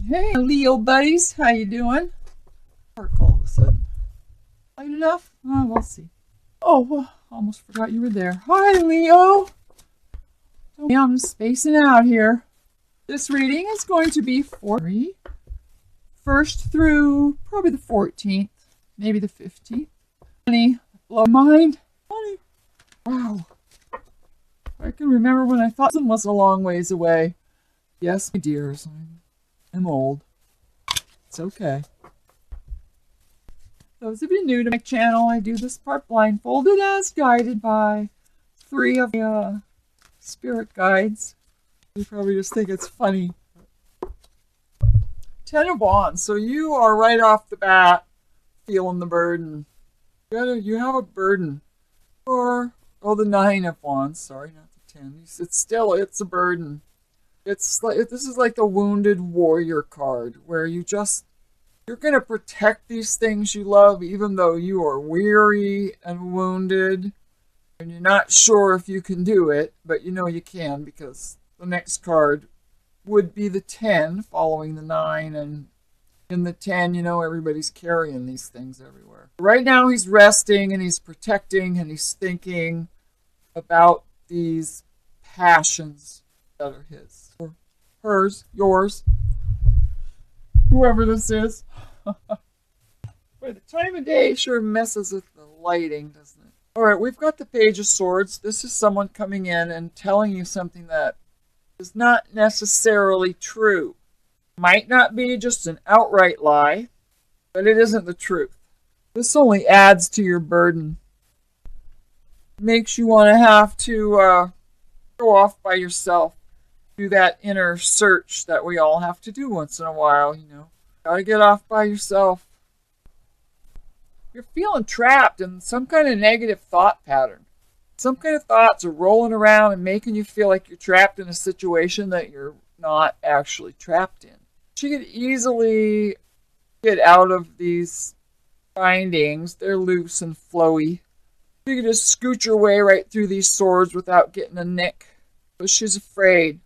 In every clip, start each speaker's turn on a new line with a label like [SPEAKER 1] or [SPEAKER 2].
[SPEAKER 1] Hey, Leo buddies, how you doing? Dark all of a sudden. Light enough? Oh, we'll see. Oh, well, almost forgot you were there. Hi, Leo. Yeah, I'm just spacing out here. This reading is going to be for 1st through probably the 14th, maybe the 15th. Honey, blow mind. Honey. Wow. I can remember when I thought something was a long ways away. Yes, my dears, I'm old. It's okay. Those of you new to my channel, I do this part blindfolded as guided by 3 of the spirit guides. You probably just think it's funny. 10 of Wands. So you are right off the bat feeling the burden. You have a burden. Or, the 9 of Wands. Sorry, not the 10. It's a burden. This is like the wounded warrior card, where you're going to protect these things you love, even though you are weary and wounded, and you're not sure if you can do it, but you know you can, because the next card would be the 10, following the 9, and in the 10, everybody's carrying these things everywhere. Right now he's resting, and he's protecting, and he's thinking about these passions that are his. Or hers, yours, whoever this is. Boy, the time of day sure messes with the lighting, doesn't it? Alright, we've got the Page of Swords. This is someone coming in and telling you something that is not necessarily true. Might not be just an outright lie, but it isn't the truth. This only adds to your burden. Makes you want to have to go off by yourself. Do that inner search that we all have to do once in a while, Gotta get off by yourself. You're feeling trapped in some kind of negative thought pattern. Some kind of thoughts are rolling around and making you feel like you're trapped in a situation that you're not actually trapped in. You could easily get out of these bindings. They're loose and flowy. You could just scooch your way right through these swords without getting a nick. But she's afraid.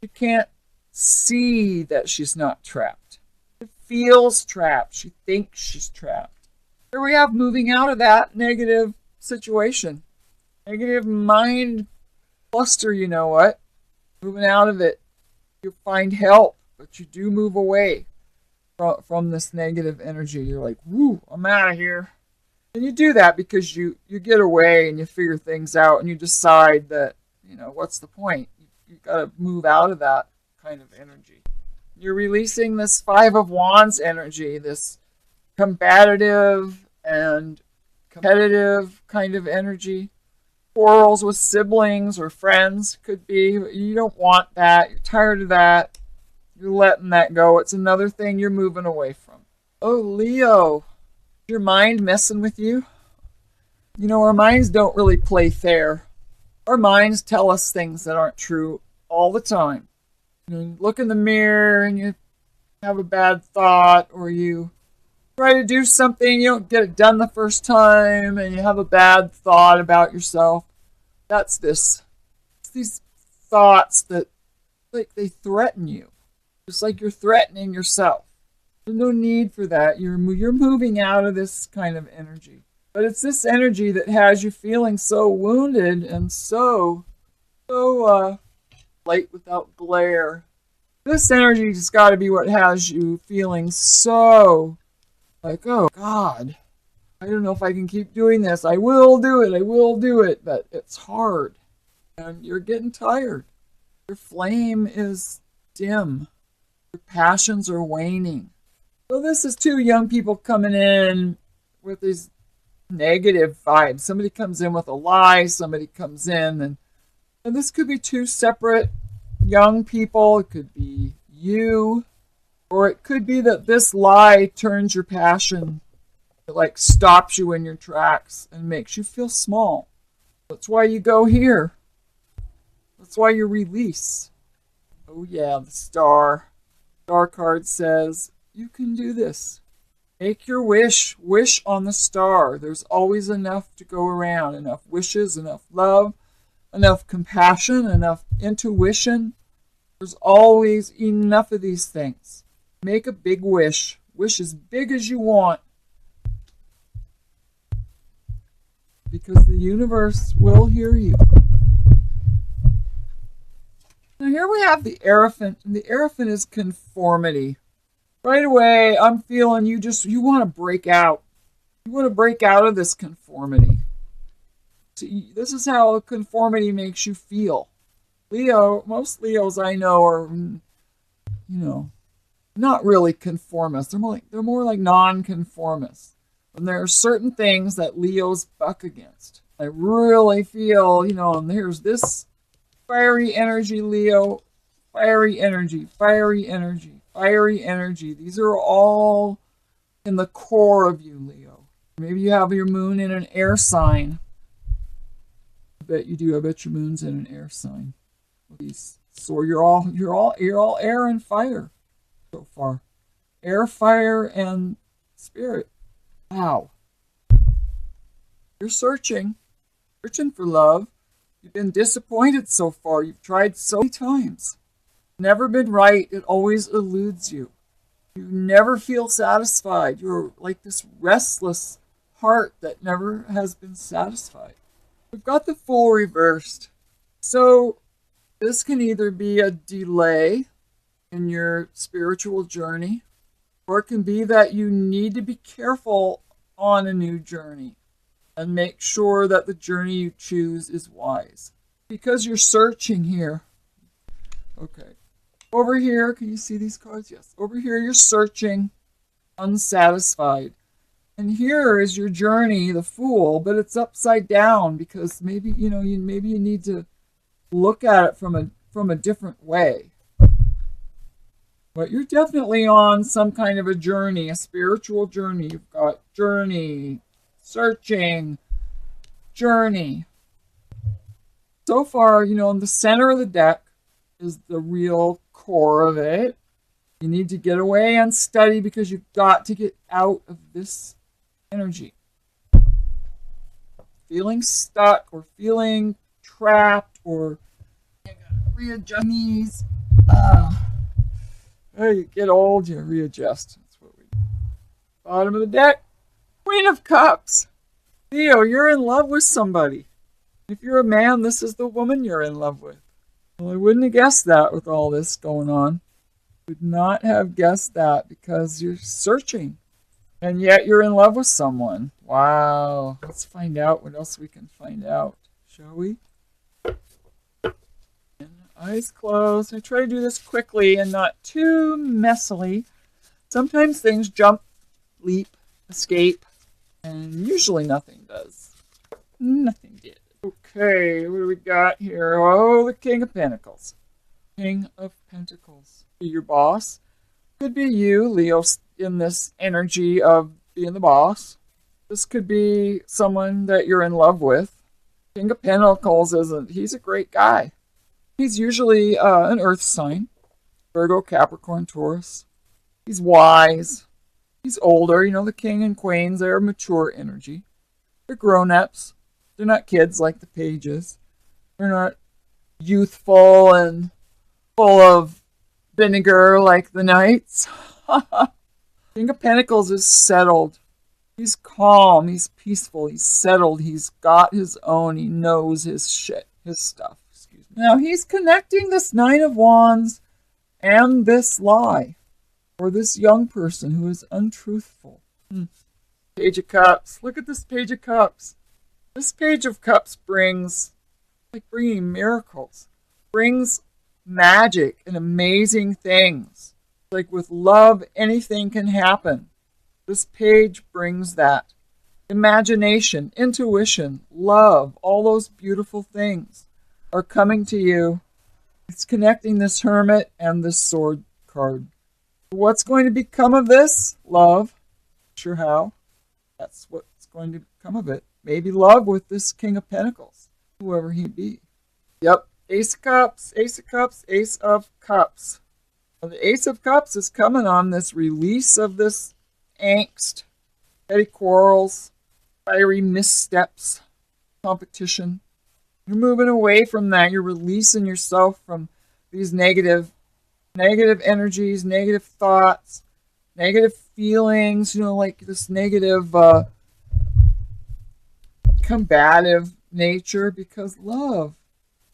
[SPEAKER 1] She can't see that she's not trapped. She feels trapped. She thinks she's trapped. Here we have moving out of that negative situation. Negative mind cluster, you know what? Moving out of it. You find help, but you do move away from this negative energy. You're like, woo, I'm out of here. And you do that because you get away and you figure things out and you decide that, what's the point? You've got to move out of that kind of energy. You're releasing this 5 of Wands energy, this combative and competitive kind of energy. Quarrels with siblings or friends could be. You don't want that. You're tired of that. You're letting that go. It's another thing you're moving away from. Oh, Leo. Is your mind messing with you? Our minds don't really play fair. Our minds tell us things that aren't true all the time. You look in the mirror and you have a bad thought, or you try to do something, you don't get it done the first time, and you have a bad thought about yourself. That's this. It's these thoughts that, like, they threaten you. Just like you're threatening yourself. There's no need for that. You're moving out of this kind of energy. But it's this energy that has you feeling so wounded and so light without glare. This energy has got to be what has you feeling so like, oh God, I don't know if I can keep doing this. I will do it, but it's hard. And you're getting tired. Your flame is dim. Your passions are waning. So this is 2 young people coming in with these negative vibes. Somebody comes in with a lie, somebody comes in, and this could be 2 separate young people. It could be you, or it could be that this lie turns your passion. It like stops you in your tracks and makes you feel small. That's why you go here. That's why you release. Oh yeah, the star. Star card says, you can do this. Make your wish. Wish on the star. There's always enough to go around. Enough wishes, enough love, enough compassion, enough intuition. There's always enough of these things. Make a big wish. Wish as big as you want. Because the universe will hear you. Now here we have the Hierophant, and the Hierophant is conformity. Right away, I'm feeling you want to break out. You want to break out of this conformity. See, this is how conformity makes you feel. Most Leos I know are, not really conformists. They're more like non-conformists. And there are certain things that Leos buck against. I really feel, and there's this fiery energy, Leo, fiery energy, fiery energy, fiery energy. These are all in the core of you, Leo. Maybe you have your moon in an air sign. I bet you do. I bet your moon's in an air sign. So you're all air and fire so far. Air, fire, and spirit. Wow. You're searching for love. You've been disappointed so far. You've tried so many times. Never been right. It always eludes you. You never feel satisfied. You're like this restless heart that never has been satisfied. We've got the Fool reversed. So this can either be a delay in your spiritual journey, or it can be that you need to be careful on a new journey and make sure that the journey you choose is wise. Because you're searching here. Okay. Over here, can you see these cards? Yes. Over here, you're searching, unsatisfied. And here is your journey, the Fool, but it's upside down because maybe, you need to look at it from a different way. But you're definitely on some kind of a journey, a spiritual journey. You've got journey, searching, journey. So far, in the center of the deck is the real core of it. You need to get away and study because you've got to get out of this energy. Feeling stuck or feeling trapped or you gotta readjust knees. You get old, you readjust. That's what we do. Bottom of the deck, Queen of Cups. Leo, you're in love with somebody. If you're a man, this is the woman you're in love with. Well, I wouldn't have guessed that with all this going on. Would not have guessed that because you're searching. And yet you're in love with someone. Wow. Let's find out what else we can find out. Shall we? Eyes closed. I try to do this quickly and not too messily. Sometimes things jump, leap, escape, and usually nothing does. Nothing did. Okay, what do we got here? Oh, the King of Pentacles. King of Pentacles. Your boss. Could be you, Leo, in this energy of being the boss. This could be someone that you're in love with. King of Pentacles he's a great guy. He's usually an earth sign. Virgo, Capricorn, Taurus. He's wise. He's older. The king and queens, they're mature energy. They're grown-ups. They're not kids like the pages. They're not youthful and full of vinegar like the knights. King of Pentacles is settled. He's calm. He's peaceful. He's settled. He's got his own. He knows his shit, his stuff. Now he's connecting this Nine of Wands and this lie, or this young person who is untruthful. Page of Cups. Look at this Page of Cups. This Page of Cups brings, bringing miracles, brings magic and amazing things. Like with love, anything can happen. This page brings that. Imagination, intuition, love, all those beautiful things are coming to you. It's connecting this Hermit and this Sword card. What's going to become of this? Love. Not sure how. That's what's going to come of it. Maybe love with this King of Pentacles, whoever he be. Yep. Ace of Cups, Ace of Cups, Ace of Cups. Well, the Ace of Cups is coming on this release of this angst, petty quarrels, fiery missteps, competition. You're moving away from that. You're releasing yourself from these negative Negative energies, negative thoughts, negative feelings, like this negative combative nature, because love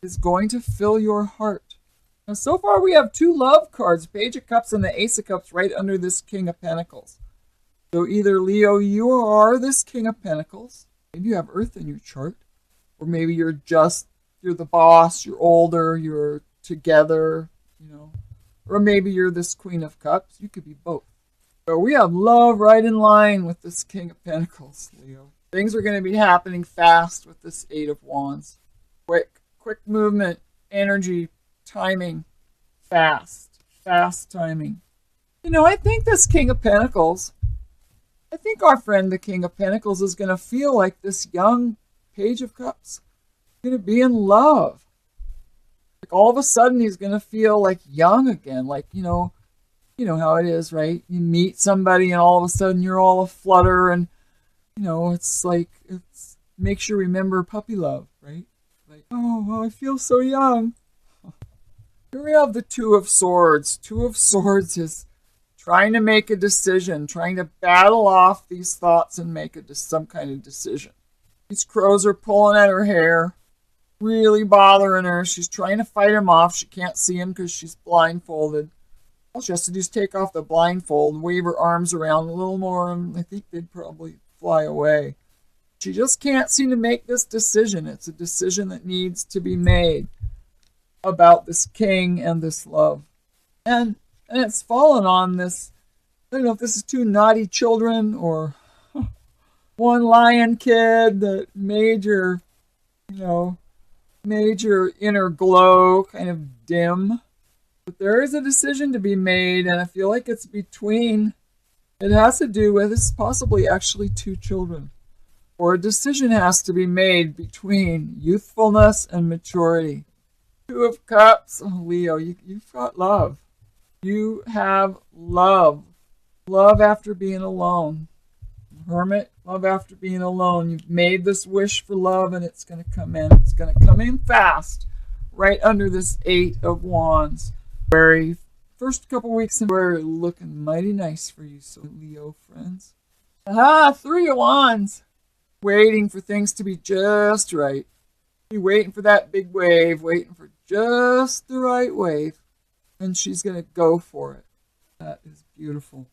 [SPEAKER 1] is going to fill your heart. Now, so far we have two love cards, Page of Cups and the Ace of Cups, right under this King of Pentacles. So either, Leo, you are this King of Pentacles. Maybe you have Earth in your chart. Or maybe you're the boss, you're older, you're together, Or maybe you're this Queen of Cups. You could be both. So we have love right in line with this King of Pentacles, Leo. Things are going to be happening fast with this Eight of Wands. Quick movement, energy, timing, fast timing. I think this King of Pentacles, I think our friend the King of Pentacles is going to feel like this young Page of Cups. He's going to be in love. Like all of a sudden he's going to feel like young again. Like, you know how it is, right? You meet somebody and all of a sudden you're all aflutter and, it's like, it makes you remember puppy love, right? Like, oh, I feel so young. Here we have the Two of Swords. Two of Swords is trying to make a decision, trying to battle off these thoughts and make some kind of decision. These crows are pulling at her hair, really bothering her. She's trying to fight them off. She can't see them because she's blindfolded. All she has to do is take off the blindfold, wave her arms around a little more, and I think they'd probably fly away. She just can't seem to make this decision. It's a decision that needs to be made about this king and this love. And it's fallen on this, I don't know if this is two naughty children or one lion kid that made your inner glow kind of dim. But there is a decision to be made, and I feel like it's between, it has to do with, this is possibly actually two children. Or a decision has to be made between youthfulness and maturity. Two of Cups, oh, Leo, you've got love. You have love. Love after being alone. Hermit, love after being alone. You've made this wish for love and it's going to come in. It's going to come in fast. Right under this Eight of Wands. Very first couple weeks in February looking mighty nice for you, so Leo friends. Aha, Three of Wands. Waiting for things to be just right. You're waiting for that big wave, waiting for just the right wave. And she's going to go for it. That is beautiful.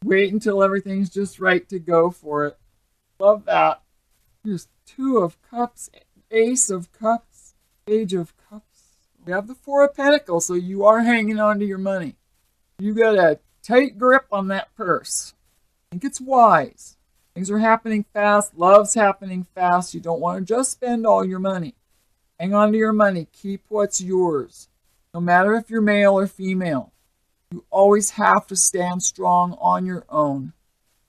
[SPEAKER 1] Wait until everything's just right to go for it. Love that. Here's Two of Cups, Ace of Cups, Page of Cups. We have the Four of Pentacles, so you are hanging on to your money. You got a tight grip on that purse. I think it's wise. Things are happening fast. Love's happening fast. You don't want to just spend all your money. Hang on to your money. Keep what's yours. No matter if you're male or female. You always have to stand strong on your own.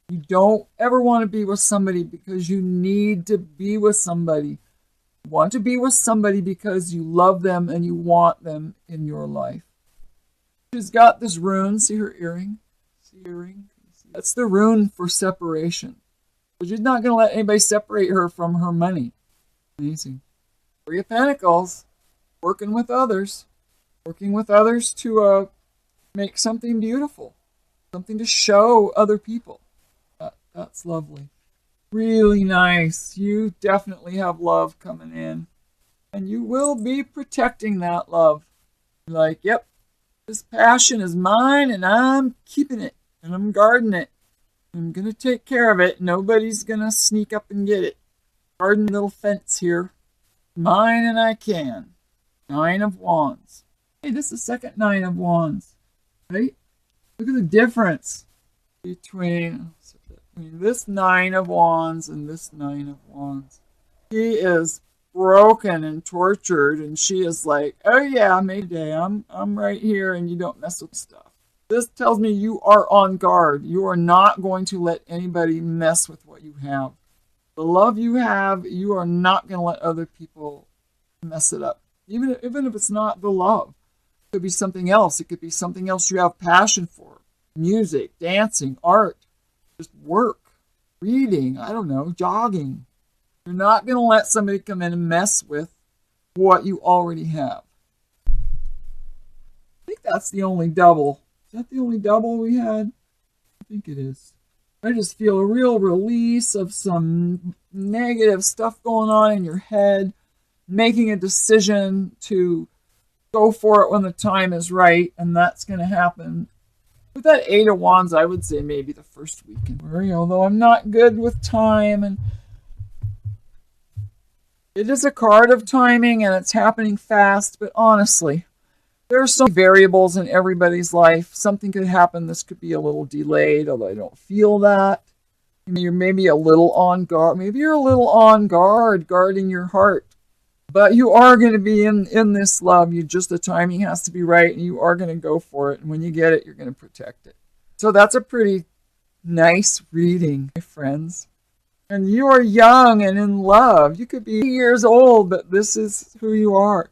[SPEAKER 1] You don't ever want to be with somebody because you need to be with somebody. You want to be with somebody because you love them and you want them in your life. She's got this rune. See her earring? See the earring? That's the rune for separation. But she's not going to let anybody separate her from her money. Amazing. Three of Pentacles. Working with others. Working with others to make something beautiful. Something to show other people. That's lovely. Really nice. You definitely have love coming in. And you will be protecting that love. Like, yep, this passion is mine and I'm keeping it. And I'm guarding it. I'm going to take care of it. Nobody's going to sneak up and get it. Garden little fence here. Mine and I can. Nine of Wands. Hey, this is the second Nine of Wands. Right? Look at the difference between this Nine of Wands and this Nine of Wands. He is broken and tortured, and she is like, oh yeah, Mayday, I'm right here, and you don't mess with stuff. This tells me you are on guard. You are not going to let anybody mess with what you have. The love you have, you are not going to let other people mess it up. Even if it's not the love. It could be something else. It could be something else you have passion for. Music, dancing, art, just work, reading, I don't know, jogging. You're not going to let somebody come in and mess with what you already have. I think that's the only double. Is that the only double we had? I think it is. I just feel a real release of some negative stuff going on in your head, making a decision to go for it when the time is right, and that's going to happen. With that Eight of Wands, I would say maybe the first week in February, although I'm not good with time, and it is a card of timing and it's happening fast, but honestly, there are so many variables in everybody's life. Something could happen. This could be a little delayed, although I don't feel that. You're maybe a little on guard. Maybe you're a little on guard, guarding your heart. But you are going to be in this love. The timing has to be right, and you are going to go for it. And when you get it, you're going to protect it. So that's a pretty nice reading, my friends. And you are young and in love. You could be years old, but this is who you are.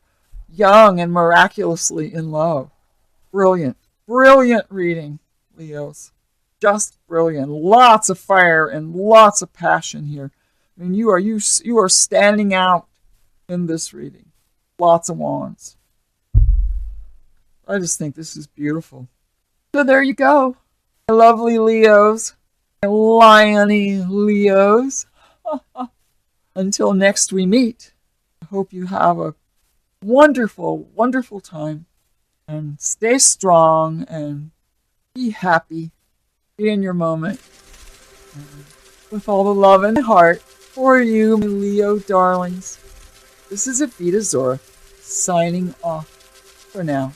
[SPEAKER 1] Young and miraculously in love. Brilliant. Brilliant reading, Leos. Just brilliant. Lots of fire and lots of passion here. I mean, you are standing out in this reading. Lots of wands. I just think this is beautiful. So there you go. My lovely Leos. My liony Leos. Until next we meet, I hope you have a wonderful, wonderful time. And stay strong and be happy. Be in your moment. And with all the love in my heart for you, my Leo darlings. This is Evita Zora, signing off for now.